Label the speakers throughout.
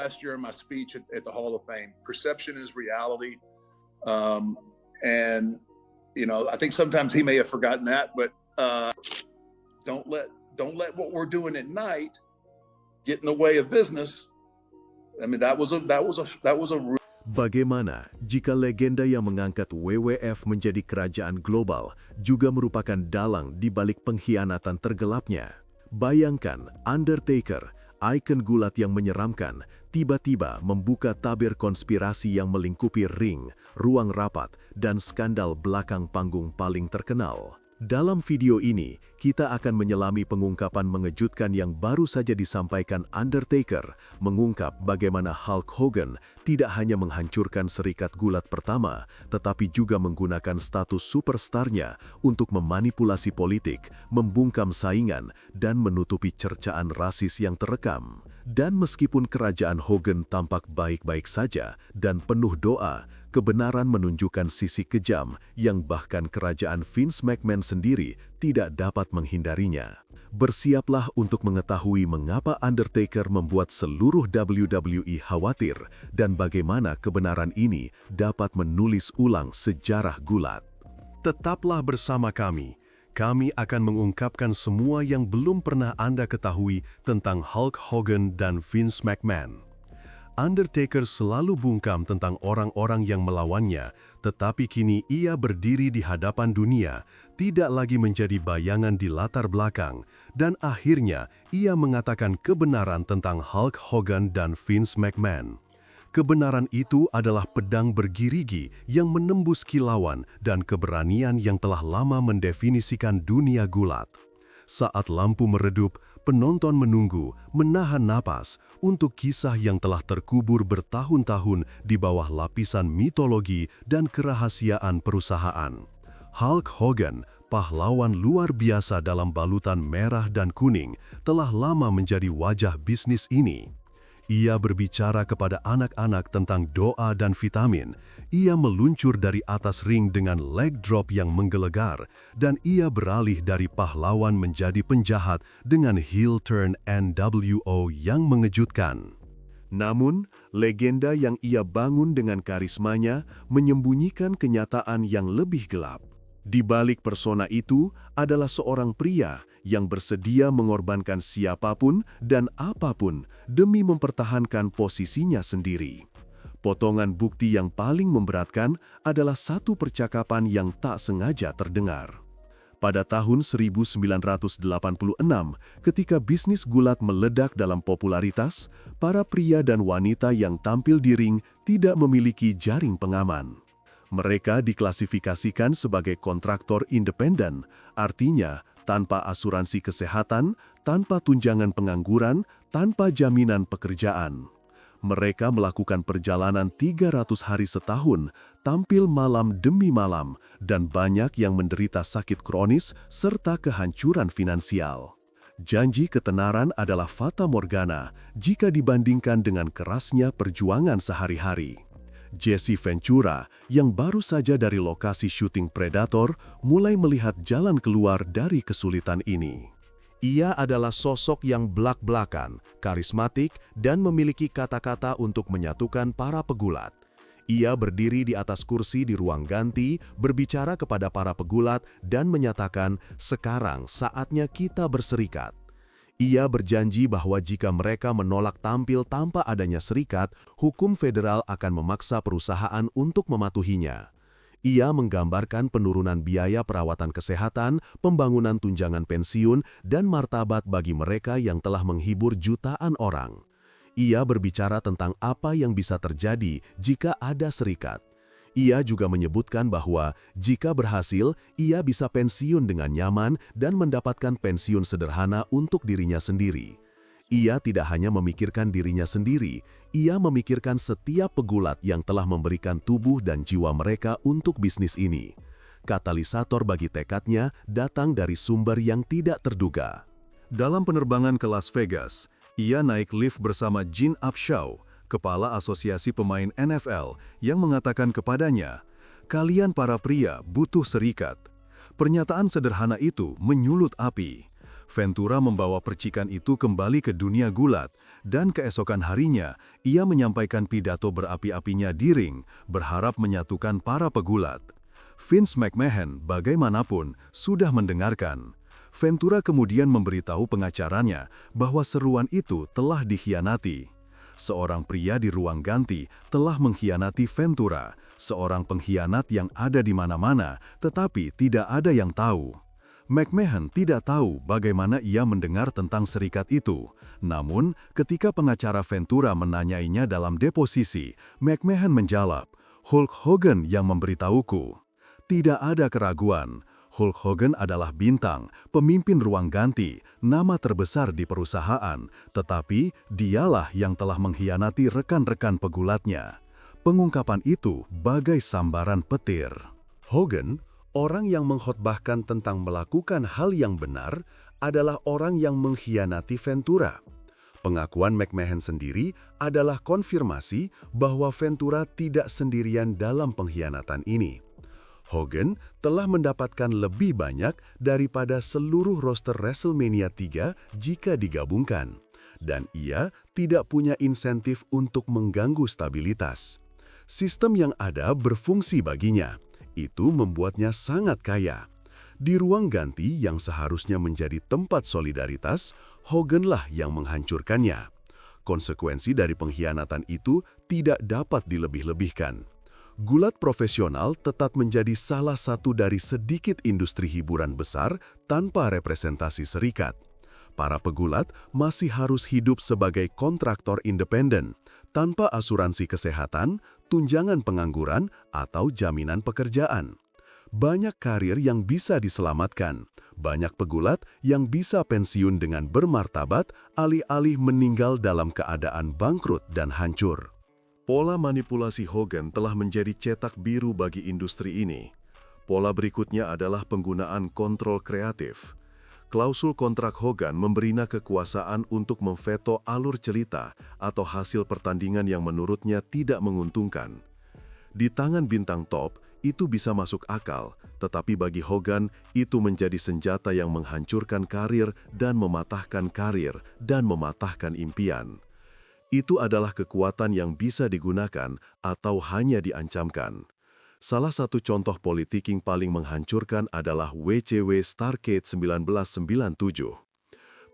Speaker 1: last year in my speech at the Hall of Fame. Perception is reality. And, you know, I think sometimes he may have forgotten that, but don't let what we're doing at night get in the way of business. I mean, that was a
Speaker 2: Bagaimana jika legenda yang mengangkat WWF menjadi kerajaan global juga merupakan dalang di balik pengkhianatan tergelapnya? Bayangkan Undertaker, ikon gulat yang menyeramkan, tiba-tiba membuka tabir konspirasi yang melingkupi ring, ruang rapat, dan skandal belakang panggung paling terkenal. Dalam video ini, kita akan menyelami pengungkapan mengejutkan yang baru saja disampaikan Undertaker, mengungkap bagaimana Hulk Hogan tidak hanya menghancurkan serikat gulat pertama, tetapi juga menggunakan status superstarnya untuk memanipulasi politik, membungkam saingan, dan menutupi cercaan rasis yang terekam. Dan meskipun kerajaan Hogan tampak baik-baik saja dan penuh doa, kebenaran menunjukkan sisi kejam yang bahkan kerajaan Vince McMahon sendiri tidak dapat menghindarinya. Bersiaplah untuk mengetahui mengapa Undertaker membuat seluruh WWE khawatir dan bagaimana kebenaran ini dapat menulis ulang sejarah gulat. Tetaplah bersama kami. Kami akan mengungkapkan semua yang belum pernah Anda ketahui tentang Hulk Hogan dan Vince McMahon. Undertaker selalu bungkam tentang orang-orang yang melawannya, tetapi kini ia berdiri di hadapan dunia, tidak lagi menjadi bayangan di latar belakang, dan akhirnya ia mengatakan kebenaran tentang Hulk Hogan dan Vince McMahon. Kebenaran itu adalah pedang bergirigi yang menembus kilauan dan keberanian yang telah lama mendefinisikan dunia gulat. Saat lampu meredup, penonton menunggu, menahan napas untuk kisah yang telah terkubur bertahun-tahun di bawah lapisan mitologi dan kerahasiaan perusahaan. Hulk Hogan, pahlawan luar biasa dalam balutan merah dan kuning, telah lama menjadi wajah bisnis ini. Ia berbicara kepada anak-anak tentang doa dan vitamin. Ia meluncur dari atas ring dengan leg drop yang menggelegar, dan ia beralih dari pahlawan menjadi penjahat dengan heel turn NWO yang mengejutkan. Namun, legenda yang ia bangun dengan karismanya menyembunyikan kenyataan yang lebih gelap. Di balik persona itu adalah seorang pria yang bersedia mengorbankan siapapun dan apapun demi mempertahankan posisinya sendiri. Potongan bukti yang paling memberatkan adalah satu percakapan yang tak sengaja terdengar. Pada tahun 1986, ketika bisnis gulat meledak dalam popularitas, para pria dan wanita yang tampil di ring tidak memiliki jaring pengaman. Mereka diklasifikasikan sebagai kontraktor independen, artinya tanpa asuransi kesehatan, tanpa tunjangan pengangguran, tanpa jaminan pekerjaan. Mereka melakukan perjalanan 300 hari setahun, tampil malam demi malam, dan banyak yang menderita sakit kronis serta kehancuran finansial. Janji ketenaran adalah fata morgana jika dibandingkan dengan kerasnya perjuangan sehari-hari. Jesse Ventura, yang baru saja dari lokasi syuting Predator, mulai melihat jalan keluar dari kesulitan ini. Ia adalah sosok yang blak-blakan, karismatik, dan memiliki kata-kata untuk menyatukan para pegulat. Ia berdiri di atas kursi di ruang ganti, berbicara kepada para pegulat, dan menyatakan, "Sekarang saatnya kita berserikat." Ia berjanji bahwa jika mereka menolak tampil tanpa adanya serikat, hukum federal akan memaksa perusahaan untuk mematuhinya. Ia menggambarkan penurunan biaya perawatan kesehatan, pembangunan tunjangan pensiun, dan martabat bagi mereka yang telah menghibur jutaan orang. Ia berbicara tentang apa yang bisa terjadi jika ada serikat. Ia juga menyebutkan bahwa jika berhasil, ia bisa pensiun dengan nyaman dan mendapatkan pensiun sederhana untuk dirinya sendiri. Ia tidak hanya memikirkan dirinya sendiri, ia memikirkan setiap pegulat yang telah memberikan tubuh dan jiwa mereka untuk bisnis ini. Katalisator bagi tekadnya datang dari sumber yang tidak terduga. Dalam penerbangan ke Las Vegas, ia naik lift bersama Gene Upshaw, Kepala Asosiasi Pemain NFL, yang mengatakan kepadanya, "Kalian para pria butuh serikat." Pernyataan sederhana itu menyulut api. Ventura membawa percikan itu kembali ke dunia gulat, Dan keesokan harinya, ia menyampaikan pidato berapi-apinya di ring, berharap menyatukan para pegulat. Vince McMahon, bagaimanapun, sudah mendengarkan. Ventura kemudian memberitahu pengacaranya bahwa seruan itu telah dikhianati. Seorang pria di ruang ganti telah mengkhianati Ventura, seorang pengkhianat yang ada di mana-mana, tetapi tidak ada yang tahu. McMahon tidak tahu bagaimana ia mendengar tentang serikat itu. Namun, ketika pengacara Ventura menanyainya dalam deposisi, McMahon menjawab, "Hulk Hogan yang memberitahuku." Tidak ada keraguan. Hulk Hogan adalah bintang, pemimpin ruang ganti, nama terbesar di perusahaan, tetapi dialah yang telah mengkhianati rekan-rekan pegulatnya. Pengungkapan itu bagai sambaran petir. Hogan, orang yang mengkhotbahkan tentang melakukan hal yang benar, adalah orang yang mengkhianati Ventura. Pengakuan McMahon sendiri adalah konfirmasi bahwa Ventura tidak sendirian dalam pengkhianatan ini. Hogan telah mendapatkan lebih banyak daripada seluruh roster WrestleMania 3 jika digabungkan, dan ia tidak punya insentif untuk mengganggu stabilitas. Sistem yang ada berfungsi baginya. Itu membuatnya sangat kaya. Di ruang ganti yang seharusnya menjadi tempat solidaritas, Hoganlah yang menghancurkannya. Konsekuensi dari pengkhianatan itu tidak dapat dilebih-lebihkan. Gulat profesional tetap menjadi salah satu dari sedikit industri hiburan besar tanpa representasi serikat. Para pegulat masih harus hidup sebagai kontraktor independen, tanpa asuransi kesehatan, tunjangan pengangguran, atau jaminan pekerjaan. Banyak karir yang bisa diselamatkan, banyak pegulat yang bisa pensiun dengan bermartabat alih-alih meninggal dalam keadaan bangkrut dan hancur. Pola manipulasi Hogan telah menjadi cetak biru bagi industri ini. Pola berikutnya adalah penggunaan kontrol kreatif. Klausul kontrak Hogan memberinya kekuasaan untuk memveto alur cerita atau hasil pertandingan yang menurutnya tidak menguntungkan. Di tangan bintang top, itu bisa masuk akal, tetapi bagi Hogan, itu menjadi senjata yang menghancurkan karir dan mematahkan karir dan mematahkan impian. Itu adalah kekuatan yang bisa digunakan atau hanya diancamkan. Salah satu contoh politiking paling menghancurkan adalah WCW Starrcade 1997.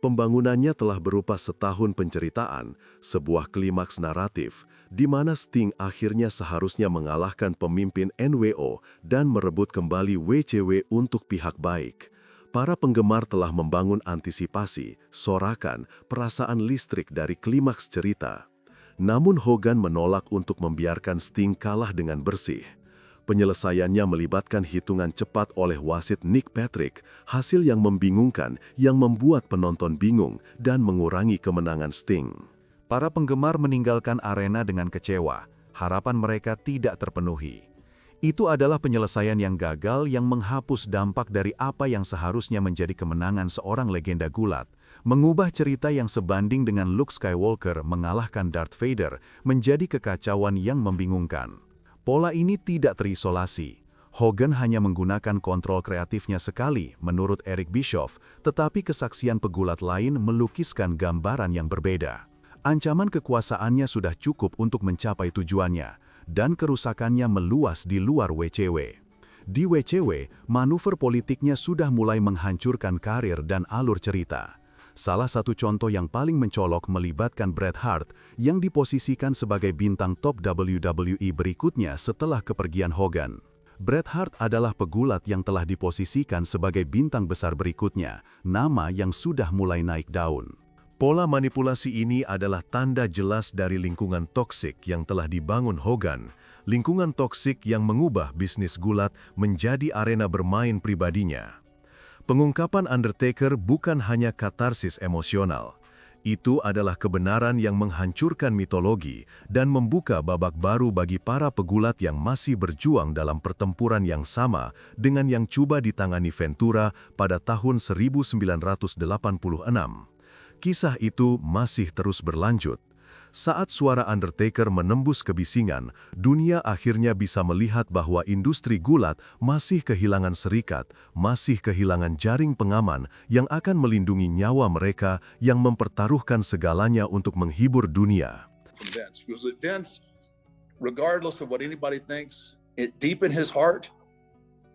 Speaker 2: Pembangunannya telah berupa setahun penceritaan, sebuah klimaks naratif, di mana Sting akhirnya seharusnya mengalahkan pemimpin NWO dan merebut kembali WCW untuk pihak baik. Para penggemar telah membangun antisipasi, sorakan, perasaan listrik dari klimaks cerita. Namun Hogan menolak untuk membiarkan Sting kalah dengan bersih. Penyelesaiannya melibatkan hitungan cepat oleh wasit Nick Patrick, hasil yang membingungkan yang membuat penonton bingung dan mengurangi kemenangan Sting. Para penggemar meninggalkan arena dengan kecewa, harapan mereka tidak terpenuhi. Itu adalah penyelesaian yang gagal yang menghapus dampak dari apa yang seharusnya menjadi kemenangan seorang legenda gulat, mengubah cerita yang sebanding dengan Luke Skywalker mengalahkan Darth Vader menjadi kekacauan yang membingungkan. Pola ini tidak terisolasi. Hogan hanya menggunakan kontrol kreatifnya sekali, menurut Eric Bischoff, tetapi kesaksian pegulat lain melukiskan gambaran yang berbeda. Ancaman kekuasaannya sudah cukup untuk mencapai tujuannya, dan kerusakannya meluas di luar WCW. Di WCW, manuver politiknya sudah mulai menghancurkan karir dan alur cerita. Salah satu contoh yang paling mencolok melibatkan Bret Hart yang diposisikan sebagai bintang top WWE berikutnya setelah kepergian Hogan. Bret Hart adalah pegulat yang telah diposisikan sebagai bintang besar berikutnya, nama yang sudah mulai naik daun. Pola manipulasi ini adalah tanda jelas dari lingkungan toksik yang telah dibangun Hogan, lingkungan toksik yang mengubah bisnis gulat menjadi arena bermain pribadinya. Pengungkapan Undertaker bukan hanya katarsis emosional. Itu adalah kebenaran yang menghancurkan mitologi dan membuka babak baru bagi para pegulat yang masih berjuang dalam pertempuran yang sama dengan yang coba ditangani Ventura pada tahun 1986. Kisah itu masih terus berlanjut. Saat suara Undertaker menembus kebisingan, dunia akhirnya bisa melihat bahwa industri gulat masih kehilangan serikat, masih kehilangan jaring pengaman yang akan melindungi nyawa mereka yang mempertaruhkan segalanya untuk menghibur dunia.
Speaker 1: From Vince, because Vince, regardless of what anybody thinks, deep in his heart,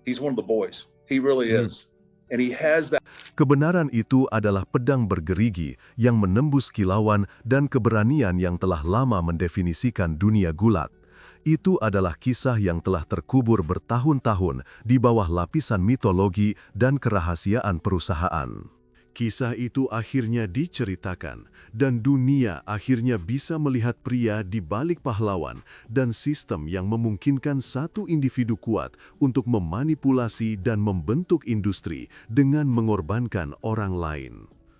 Speaker 1: he's one of the boys. He really is. And he has that.
Speaker 2: Kebenaran itu adalah pedang bergerigi yang menembus kilauan dan keberanian yang telah lama mendefinisikan dunia gulat. Itu adalah kisah yang telah terkubur bertahun-tahun di bawah lapisan mitologi dan kerahasiaan perusahaan. Kisah itu akhirnya diceritakan, dan dunia akhirnya bisa melihat pria di balik pahlawan dan sistem yang memungkinkan satu individu kuat untuk memanipulasi dan membentuk industri dengan mengorbankan orang lain.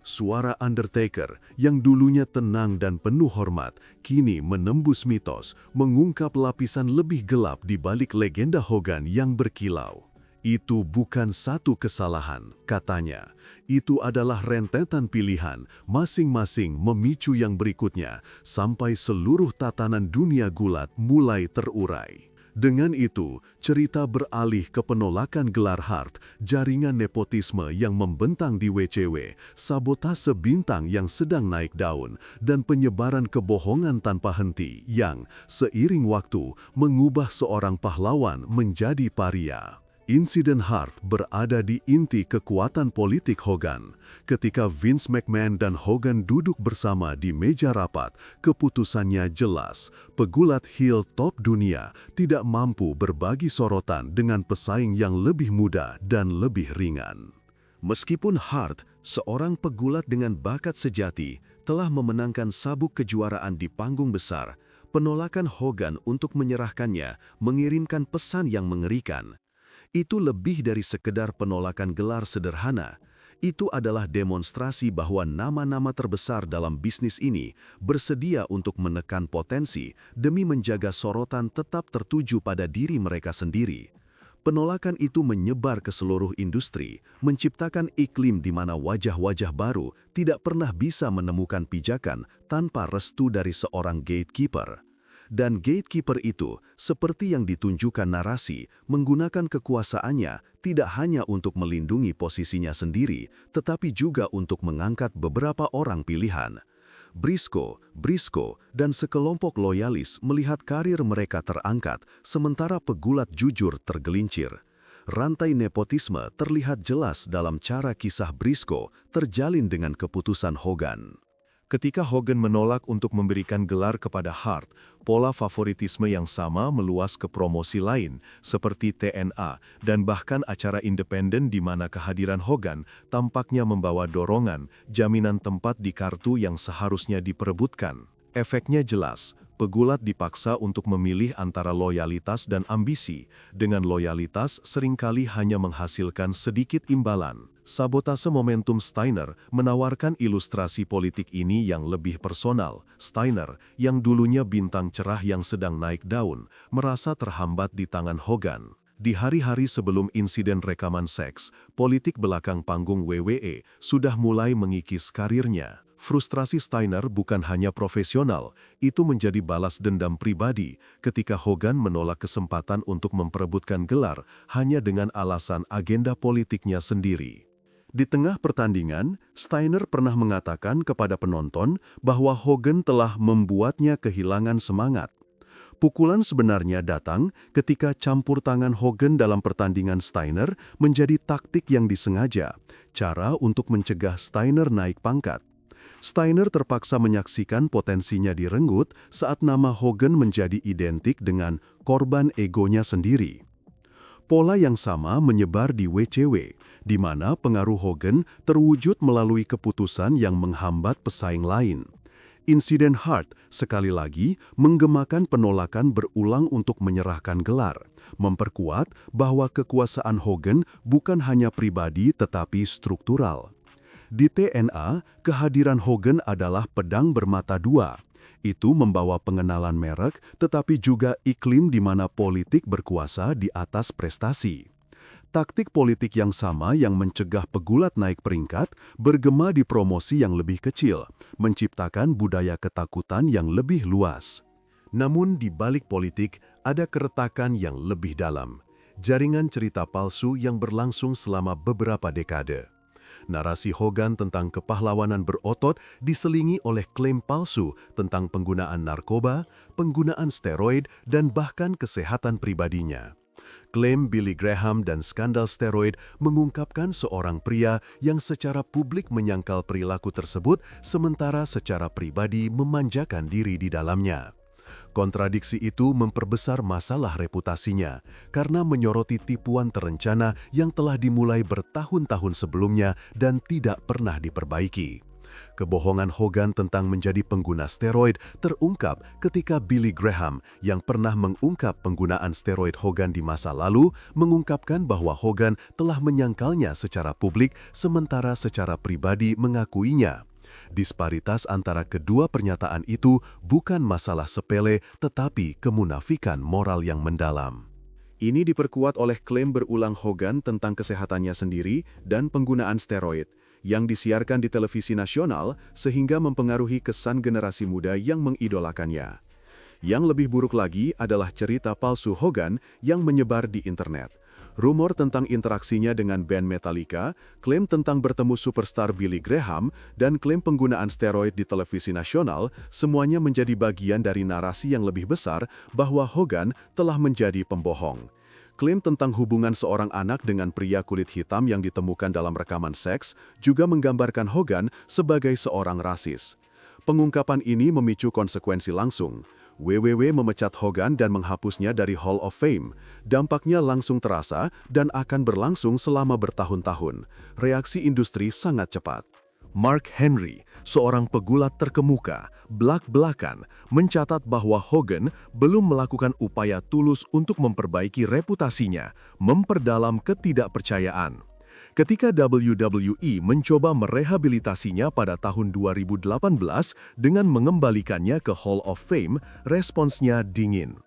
Speaker 2: Suara Undertaker yang dulunya tenang dan penuh hormat, kini menembus mitos, mengungkap lapisan lebih gelap di balik legenda Hogan yang berkilau. Itu bukan satu kesalahan, katanya. Itu adalah rentetan pilihan, masing-masing memicu yang berikutnya, sampai seluruh tatanan dunia gulat mulai terurai. Dengan itu, cerita beralih ke penolakan gelar Hart, jaringan nepotisme yang membentang di WCW, sabotase bintang yang sedang naik daun, dan penyebaran kebohongan tanpa henti yang, seiring waktu, mengubah seorang pahlawan menjadi paria. Insiden Hart berada di inti kekuatan politik Hogan. Ketika Vince McMahon dan Hogan duduk bersama di meja rapat, keputusannya jelas. Pegulat heel top dunia tidak mampu berbagi sorotan dengan pesaing yang lebih muda dan lebih ringan. Meskipun Hart, seorang pegulat dengan bakat sejati, telah memenangkan sabuk kejuaraan di panggung besar, penolakan Hogan untuk menyerahkannya mengirimkan pesan yang mengerikan. Itu lebih dari sekedar penolakan gelar sederhana. Itu adalah demonstrasi bahwa nama-nama terbesar dalam bisnis ini bersedia untuk menekan potensi demi menjaga sorotan tetap tertuju pada diri mereka sendiri. Penolakan itu menyebar ke seluruh industri, menciptakan iklim di mana wajah-wajah baru tidak pernah bisa menemukan pijakan tanpa restu dari seorang gatekeeper. Dan gatekeeper itu, seperti yang ditunjukkan narasi, menggunakan kekuasaannya tidak hanya untuk melindungi posisinya sendiri, tetapi juga untuk mengangkat beberapa orang pilihan. Briscoe, dan sekelompok loyalis melihat karir mereka terangkat, sementara pegulat jujur tergelincir. Rantai nepotisme terlihat jelas dalam cara kisah Briscoe terjalin dengan keputusan Hogan. Ketika Hogan menolak untuk memberikan gelar kepada Hart, pola favoritisme yang sama meluas ke promosi lain, seperti TNA, dan bahkan acara independen di mana kehadiran Hogan tampaknya membawa dorongan, jaminan tempat di kartu yang seharusnya diperebutkan. Efeknya jelas, pegulat dipaksa untuk memilih antara loyalitas dan ambisi. Dengan loyalitas seringkali hanya menghasilkan sedikit imbalan. Sabotase momentum Steiner menawarkan ilustrasi politik ini yang lebih personal. Steiner, yang dulunya bintang cerah yang sedang naik daun, merasa terhambat di tangan Hogan. Di hari-hari sebelum insiden rekaman seks, politik belakang panggung WWE sudah mulai mengikis karirnya. Frustrasi Steiner bukan hanya profesional, itu menjadi balas dendam pribadi ketika Hogan menolak kesempatan untuk memperebutkan gelar hanya dengan alasan agenda politiknya sendiri. Di tengah pertandingan, Steiner pernah mengatakan kepada penonton bahwa Hogan telah membuatnya kehilangan semangat. Pukulan sebenarnya datang ketika campur tangan Hogan dalam pertandingan Steiner menjadi taktik yang disengaja, cara untuk mencegah Steiner naik pangkat. Steiner terpaksa menyaksikan potensinya direnggut saat nama Hogan menjadi identik dengan korban egonya sendiri. Pola yang sama menyebar di WCW, di mana pengaruh Hogan terwujud melalui keputusan yang menghambat pesaing lain. Insiden Hart sekali lagi menggemakan penolakan berulang untuk menyerahkan gelar, memperkuat bahwa kekuasaan Hogan bukan hanya pribadi tetapi struktural. Di TNA, kehadiran Hogan adalah pedang bermata dua. Itu membawa pengenalan merek, tetapi juga iklim di mana politik berkuasa di atas prestasi.
Speaker 3: Taktik politik yang sama yang mencegah pegulat naik peringkat bergema di promosi yang lebih kecil, menciptakan budaya ketakutan yang lebih luas.
Speaker 2: Namun di balik politik ada keretakan yang lebih dalam. Jaringan cerita palsu yang berlangsung selama beberapa dekade. Narasi Hogan tentang kepahlawanan berotot diselingi oleh klaim palsu tentang penggunaan narkoba, penggunaan steroid, dan bahkan kesehatan pribadinya. Klaim Billy Graham dan skandal steroid mengungkapkan seorang pria yang secara publik menyangkal perilaku tersebut sementara secara pribadi memanjakan diri di dalamnya. Kontradiksi itu memperbesar masalah reputasinya karena menyoroti tipuan terencana yang telah dimulai bertahun-tahun sebelumnya dan tidak pernah diperbaiki. Kebohongan Hogan tentang menjadi pengguna steroid terungkap ketika Billy Graham yang pernah mengungkap penggunaan steroid Hogan di masa lalu mengungkapkan bahwa Hogan telah menyangkalnya secara publik sementara secara pribadi mengakuinya. Disparitas antara kedua pernyataan itu bukan masalah sepele tetapi kemunafikan moral yang mendalam. Ini diperkuat oleh klaim berulang Hogan tentang kesehatannya sendiri dan penggunaan steroid yang disiarkan di televisi nasional sehingga mempengaruhi kesan generasi muda yang mengidolakannya. Yang lebih buruk lagi adalah cerita palsu Hogan yang menyebar di internet. Rumor tentang interaksinya dengan band Metallica, klaim tentang bertemu superstar Billy Graham, dan klaim penggunaan steroid di televisi nasional semuanya menjadi bagian dari narasi yang lebih besar bahwa Hogan telah menjadi pembohong. Klaim tentang hubungan seorang anak dengan pria kulit hitam yang ditemukan dalam rekaman seks juga menggambarkan Hogan sebagai seorang rasis. Pengungkapan ini memicu konsekuensi langsung. WWW memecat Hogan dan menghapusnya dari Hall of Fame. Dampaknya langsung terasa dan akan berlangsung selama bertahun-tahun. Reaksi industri sangat cepat. Mark Henry, seorang pegulat terkemuka, belak-belakan, mencatat bahwa Hogan belum melakukan upaya tulus untuk memperbaiki reputasinya, memperdalam ketidakpercayaan. Ketika WWE mencoba merehabilitasinya pada tahun 2018 dengan mengembalikannya ke Hall of Fame, responsnya dingin.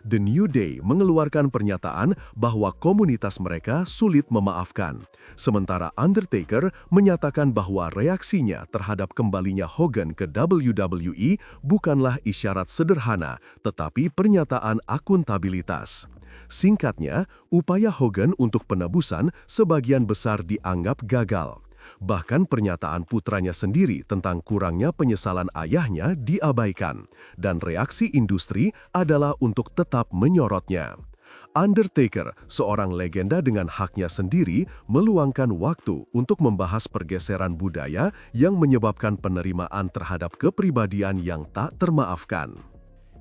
Speaker 2: The New Day mengeluarkan pernyataan bahwa komunitas mereka sulit memaafkan. Sementara Undertaker menyatakan bahwa reaksinya terhadap kembalinya Hogan ke WWE bukanlah isyarat sederhana, tetapi pernyataan akuntabilitas. Singkatnya, upaya Hogan untuk penebusan sebagian besar dianggap gagal. Bahkan pernyataan putranya sendiri tentang kurangnya penyesalan ayahnya diabaikan, dan reaksi industri adalah untuk tetap menyorotnya. Undertaker, seorang legenda dengan haknya sendiri, meluangkan waktu untuk membahas pergeseran budaya yang menyebabkan penerimaan terhadap kepribadian yang tak termaafkan.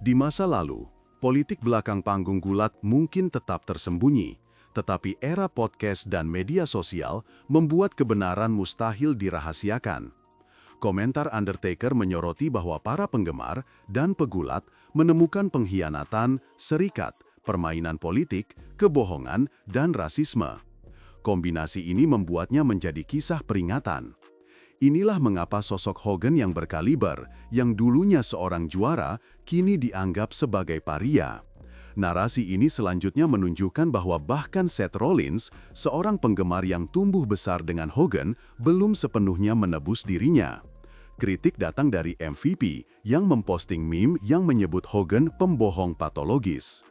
Speaker 2: Di masa lalu, politik belakang panggung gulat mungkin tetap tersembunyi. Tetapi era podcast dan media sosial membuat kebenaran mustahil dirahasiakan. Komentar Undertaker menyoroti bahwa para penggemar dan pegulat menemukan pengkhianatan, serikat, permainan politik, kebohongan, dan rasisme. Kombinasi ini membuatnya menjadi kisah peringatan. Inilah mengapa sosok Hogan yang berkaliber, yang dulunya seorang juara, kini dianggap sebagai paria. Narasi ini selanjutnya menunjukkan bahwa bahkan Seth Rollins, seorang penggemar yang tumbuh besar dengan Hogan, belum sepenuhnya menebus dirinya. Kritik datang dari MVP yang memposting meme yang menyebut Hogan pembohong patologis.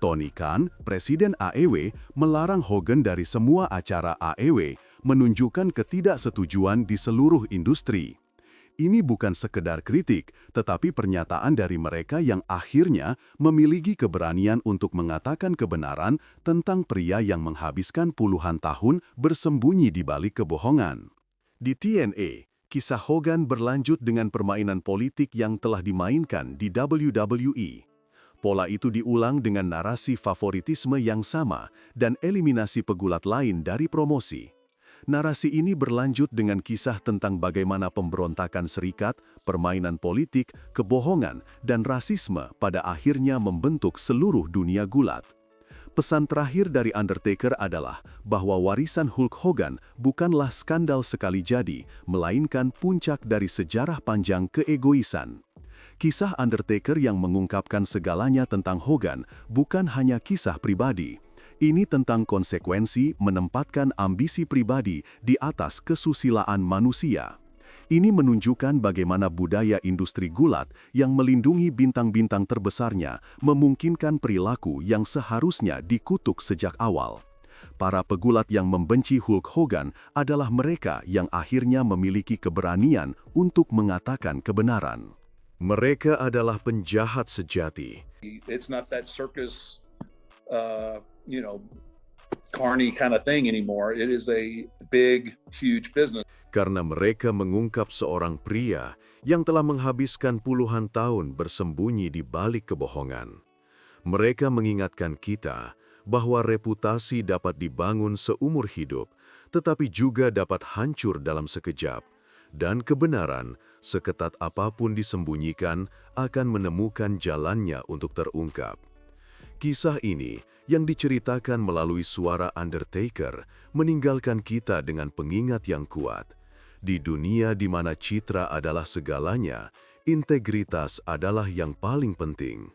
Speaker 2: Tony Khan, presiden AEW, melarang Hogan dari semua acara AEW, menunjukkan ketidaksetujuan di seluruh industri. Ini bukan sekedar kritik, tetapi pernyataan dari mereka yang akhirnya memiliki keberanian untuk mengatakan kebenaran tentang pria yang menghabiskan puluhan tahun bersembunyi di balik kebohongan. Di TNA, kisah Hogan berlanjut dengan permainan politik yang telah dimainkan di WWE. Pola itu diulang dengan narasi favoritisme yang sama dan eliminasi pegulat lain dari promosi. Narasi ini berlanjut dengan kisah tentang bagaimana pemberontakan serikat, permainan politik, kebohongan, dan rasisme pada akhirnya membentuk seluruh dunia gulat. Pesan terakhir dari Undertaker adalah bahwa warisan Hulk Hogan bukanlah skandal sekali jadi, melainkan puncak dari sejarah panjang keegoisan. Kisah Undertaker yang mengungkapkan segalanya tentang Hogan bukan hanya kisah pribadi.
Speaker 3: Ini tentang konsekuensi menempatkan ambisi pribadi di atas kesusilaan manusia. Ini menunjukkan bagaimana budaya industri gulat yang melindungi bintang-bintang terbesarnya memungkinkan perilaku yang seharusnya dikutuk sejak awal. Para pegulat yang membenci Hulk Hogan adalah mereka yang akhirnya memiliki keberanian untuk mengatakan kebenaran. Mereka adalah penjahat sejati.
Speaker 1: It's not that circus, carny kind of thing anymore. It is a big, huge business.
Speaker 2: Karena mereka mengungkap seorang pria yang telah menghabiskan puluhan tahun bersembunyi di balik kebohongan. Mereka mengingatkan kita bahwa reputasi dapat dibangun seumur hidup, tetapi juga dapat hancur dalam sekejap. Dan kebenaran, seketat apapun disembunyikan, akan menemukan jalannya untuk terungkap. Kisah ini, yang diceritakan melalui suara Undertaker, meninggalkan kita dengan pengingat yang kuat. Di dunia di mana citra adalah segalanya, integritas adalah yang paling penting.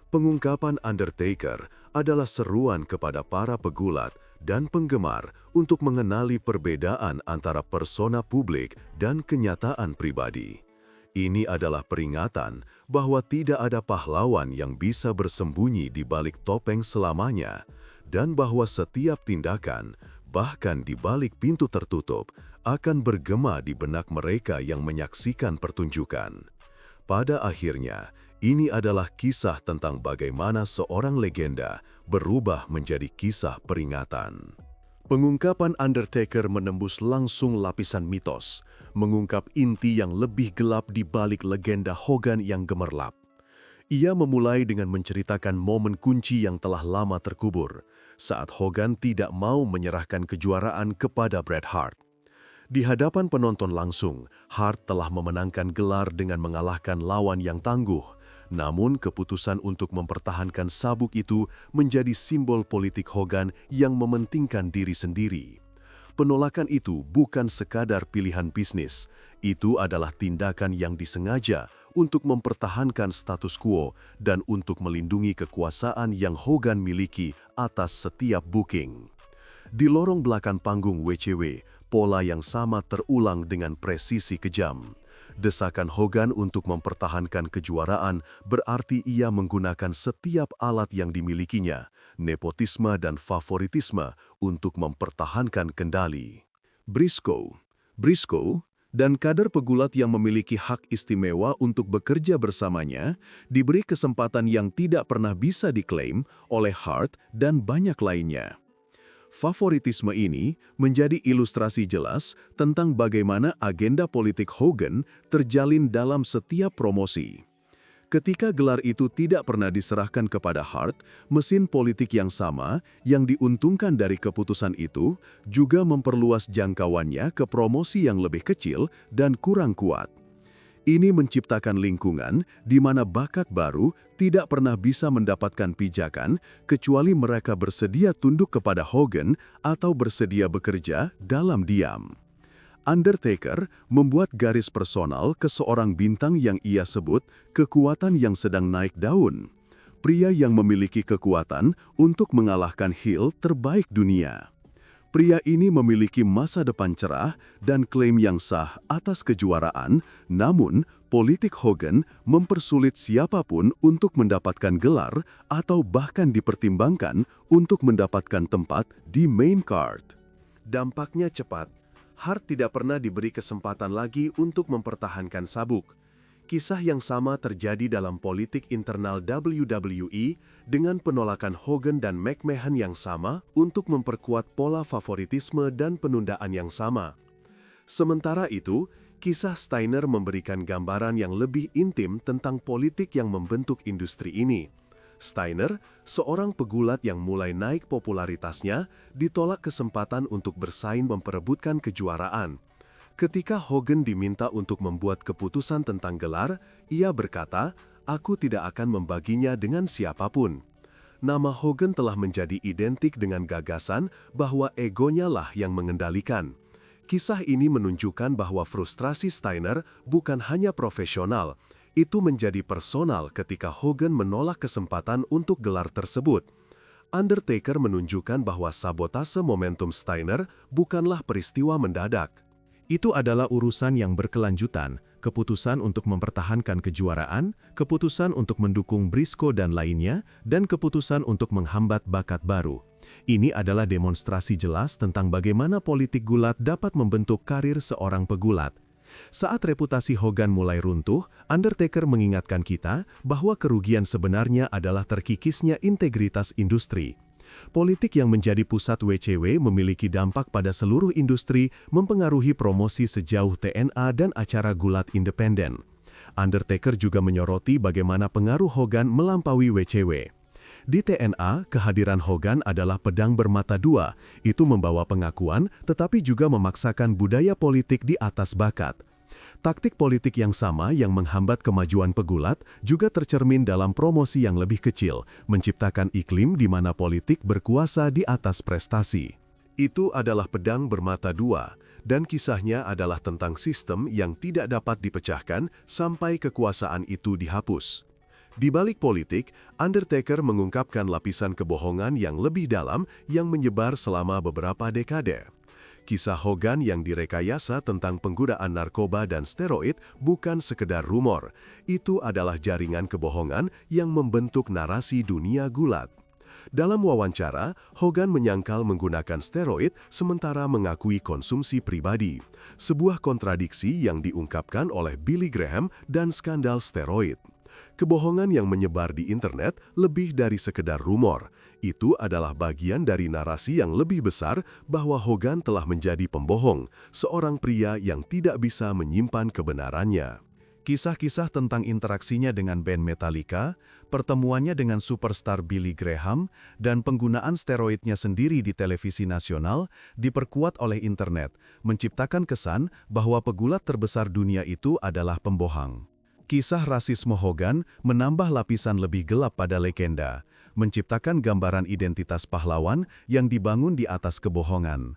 Speaker 2: Pengungkapan Undertaker adalah seruan kepada para pegulat dan penggemar untuk mengenali perbedaan antara persona publik dan kenyataan pribadi. Ini adalah peringatan bahwa tidak ada pahlawan yang bisa bersembunyi di balik topeng selamanya, dan bahwa setiap tindakan, bahkan di balik pintu tertutup, akan bergema di benak mereka yang menyaksikan pertunjukan. Pada akhirnya, ini adalah kisah tentang bagaimana seorang legenda berubah menjadi kisah peringatan. Pengungkapan Undertaker menembus langsung lapisan mitos, mengungkap inti yang lebih gelap di balik legenda Hogan yang gemerlap. Ia memulai dengan menceritakan momen kunci yang telah lama terkubur, saat Hogan tidak mau menyerahkan kejuaraan kepada Bret Hart. Di hadapan penonton langsung, Hart telah memenangkan gelar dengan mengalahkan lawan yang tangguh. Namun keputusan untuk mempertahankan sabuk itu menjadi simbol politik Hogan yang mementingkan diri sendiri. Penolakan itu bukan sekadar pilihan bisnis, itu adalah tindakan yang disengaja untuk mempertahankan status quo dan untuk melindungi kekuasaan yang Hogan miliki atas setiap booking. Di lorong belakang panggung WCW, pola yang sama terulang dengan presisi kejam. Desakan Hogan untuk mempertahankan kejuaraan berarti ia menggunakan setiap alat yang dimilikinya, nepotisme dan favoritisme untuk mempertahankan kendali. Briscoe, dan kader pegulat yang memiliki hak istimewa untuk bekerja bersamanya diberi kesempatan yang tidak pernah bisa diklaim oleh Hart dan banyak lainnya. Favoritisme ini menjadi ilustrasi jelas tentang bagaimana agenda politik Hogan terjalin dalam setiap promosi. Ketika gelar itu tidak pernah diserahkan kepada Hart, mesin politik yang sama yang diuntungkan dari keputusan itu juga memperluas jangkauannya ke promosi yang lebih kecil dan kurang kuat. Ini menciptakan lingkungan di mana bakat baru tidak pernah bisa mendapatkan pijakan kecuali mereka bersedia tunduk kepada Hogan atau bersedia bekerja dalam diam. Undertaker membuat garis personal ke seorang bintang yang ia sebut kekuatan yang sedang naik daun. Pria yang memiliki kekuatan untuk mengalahkan heel terbaik dunia. Pria ini memiliki masa depan cerah dan klaim yang sah atas kejuaraan, namun politik Hogan mempersulit siapapun untuk mendapatkan gelar atau bahkan dipertimbangkan untuk mendapatkan tempat di main card. Dampaknya cepat. Hart tidak pernah diberi kesempatan lagi untuk mempertahankan sabuk. Kisah yang sama terjadi dalam politik internal WWE dengan penolakan Hogan dan McMahon yang sama untuk memperkuat pola favoritisme dan penundaan yang sama. Sementara itu, kisah Steiner memberikan gambaran yang lebih intim tentang politik yang membentuk industri ini. Steiner, seorang pegulat yang mulai naik popularitasnya, ditolak kesempatan untuk bersaing memperebutkan kejuaraan. Ketika Hogan diminta untuk membuat keputusan tentang gelar, ia berkata, "Aku tidak akan membaginya dengan siapapun." Nama Hogan telah menjadi identik dengan gagasan bahwa egonya lah yang mengendalikan. Kisah ini menunjukkan bahwa frustrasi Steiner bukan hanya profesional, itu menjadi personal ketika Hogan menolak kesempatan untuk gelar tersebut.
Speaker 3: Undertaker menunjukkan bahwa sabotase momentum Steiner bukanlah peristiwa mendadak. Itu adalah urusan yang berkelanjutan, keputusan untuk mempertahankan kejuaraan, keputusan untuk mendukung Briscoe dan lainnya, dan keputusan untuk menghambat bakat baru. Ini adalah demonstrasi jelas tentang bagaimana politik gulat dapat membentuk karir seorang pegulat. Saat reputasi Hogan mulai runtuh, Undertaker mengingatkan kita bahwa kerugian sebenarnya adalah terkikisnya integritas industri. Politik yang menjadi pusat WCW memiliki dampak pada seluruh industri, mempengaruhi promosi sejauh TNA dan acara gulat independen. Undertaker juga menyoroti bagaimana pengaruh Hogan melampaui WCW. Di TNA, kehadiran Hogan adalah pedang bermata dua. Itu membawa pengakuan, tetapi juga memaksakan budaya politik di atas bakat. Taktik politik yang sama yang menghambat kemajuan pegulat juga tercermin dalam promosi yang lebih kecil, menciptakan iklim di mana politik berkuasa di atas prestasi. Itu adalah pedang bermata dua, dan kisahnya adalah tentang sistem yang tidak dapat dipecahkan sampai kekuasaan itu dihapus. Di balik politik, Undertaker mengungkapkan lapisan kebohongan yang lebih dalam yang menyebar selama beberapa dekade. Kisah Hogan yang direkayasa tentang penggunaan narkoba dan steroid bukan sekedar rumor. Itu adalah jaringan kebohongan yang membentuk narasi dunia gulat. Dalam wawancara, Hogan menyangkal menggunakan steroid sementara mengakui konsumsi pribadi. Sebuah kontradiksi yang diungkapkan oleh Billy Graham dan skandal steroid. Kebohongan yang menyebar di internet lebih dari sekedar rumor. Itu adalah bagian dari narasi yang lebih besar bahwa Hogan telah menjadi pembohong, seorang pria yang tidak bisa menyimpan kebenarannya. Kisah-kisah tentang interaksinya dengan band Metallica, pertemuannya dengan superstar Billy Graham, dan penggunaan steroidnya sendiri di televisi nasional diperkuat oleh internet, menciptakan kesan bahwa pegulat terbesar dunia itu adalah pembohong. Kisah rasisme Hogan menambah lapisan lebih gelap pada legenda, menciptakan gambaran identitas pahlawan yang dibangun di atas kebohongan.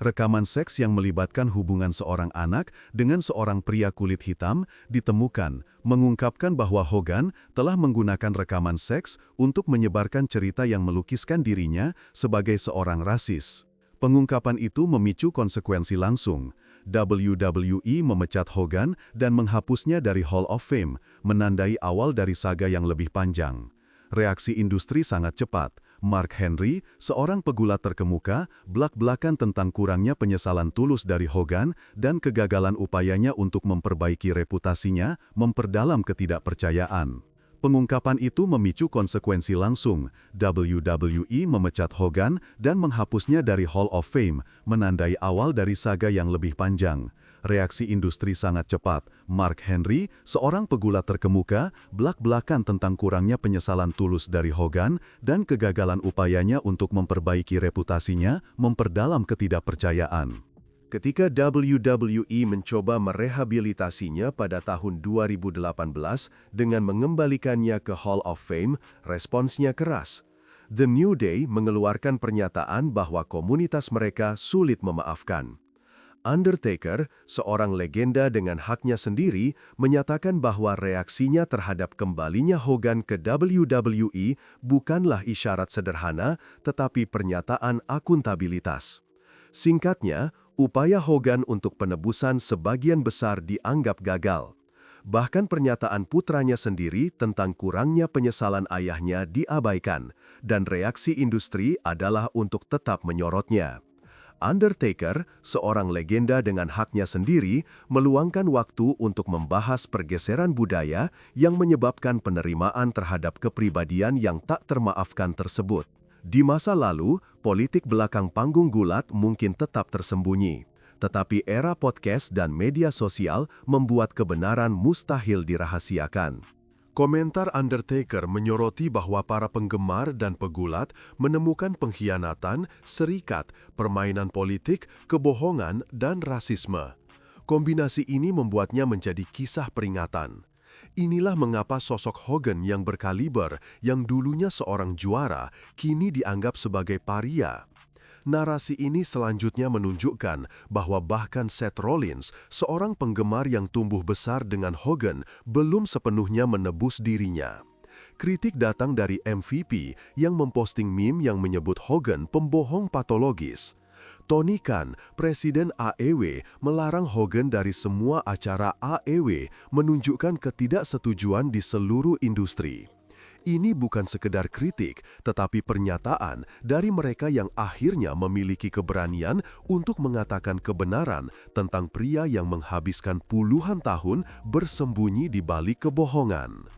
Speaker 3: Rekaman seks yang melibatkan hubungan seorang anak dengan seorang pria kulit hitam ditemukan, mengungkapkan bahwa Hogan telah menggunakan rekaman seks untuk menyebarkan cerita yang melukiskan dirinya sebagai seorang rasis. Pengungkapan itu memicu konsekuensi langsung. WWE memecat Hogan dan menghapusnya dari Hall of Fame, menandai awal dari saga yang lebih panjang. Reaksi industri sangat cepat. Mark Henry, seorang pegulat terkemuka, belak-belakan tentang kurangnya penyesalan tulus dari Hogan dan kegagalan upayanya untuk memperbaiki reputasinya, memperdalam ketidakpercayaan. Pengungkapan itu memicu konsekuensi langsung. WWE memecat Hogan dan menghapusnya dari Hall of Fame, menandai awal dari saga yang lebih panjang. Reaksi industri sangat cepat. Mark Henry, seorang pegulat terkemuka, belak-belakan tentang kurangnya penyesalan tulus dari Hogan dan kegagalan upayanya untuk memperbaiki reputasinya, memperdalam ketidakpercayaan. Ketika WWE mencoba merehabilitasinya pada tahun 2018 dengan mengembalikannya ke Hall of Fame, responsnya keras. The New Day mengeluarkan pernyataan bahwa komunitas mereka sulit memaafkan. Undertaker, seorang legenda dengan haknya sendiri, menyatakan bahwa reaksinya terhadap kembalinya Hogan ke WWE bukanlah isyarat sederhana, tetapi pernyataan akuntabilitas. Singkatnya, upaya Hogan untuk penebusan sebagian besar dianggap gagal. Bahkan pernyataan putranya sendiri tentang kurangnya penyesalan ayahnya diabaikan, dan reaksi industri adalah untuk tetap menyorotnya. Undertaker, seorang legenda dengan haknya sendiri, meluangkan waktu untuk membahas pergeseran budaya yang menyebabkan penerimaan terhadap kepribadian yang tak termaafkan tersebut. Di masa lalu, politik belakang panggung gulat mungkin tetap tersembunyi. Tetapi era podcast dan media sosial membuat kebenaran mustahil dirahasiakan. Komentar Undertaker menyoroti bahwa para penggemar dan pegulat menemukan pengkhianatan, serikat, permainan politik, kebohongan, dan rasisme. Kombinasi ini membuatnya menjadi kisah peringatan. Inilah mengapa sosok Hogan yang berkaliber, yang dulunya seorang juara, kini dianggap sebagai paria. Narasi ini selanjutnya menunjukkan bahwa bahkan Seth Rollins, seorang penggemar yang tumbuh besar dengan Hogan, belum sepenuhnya menebus dirinya. Kritik datang dari MVP yang memposting meme yang menyebut Hogan pembohong patologis. Tony Khan, Presiden AEW, melarang Hogan dari semua acara AEW, menunjukkan ketidaksetujuan di seluruh industri. Ini bukan sekedar kritik, tetapi pernyataan dari mereka yang akhirnya memiliki keberanian untuk mengatakan kebenaran tentang pria yang menghabiskan puluhan tahun bersembunyi di balik kebohongan.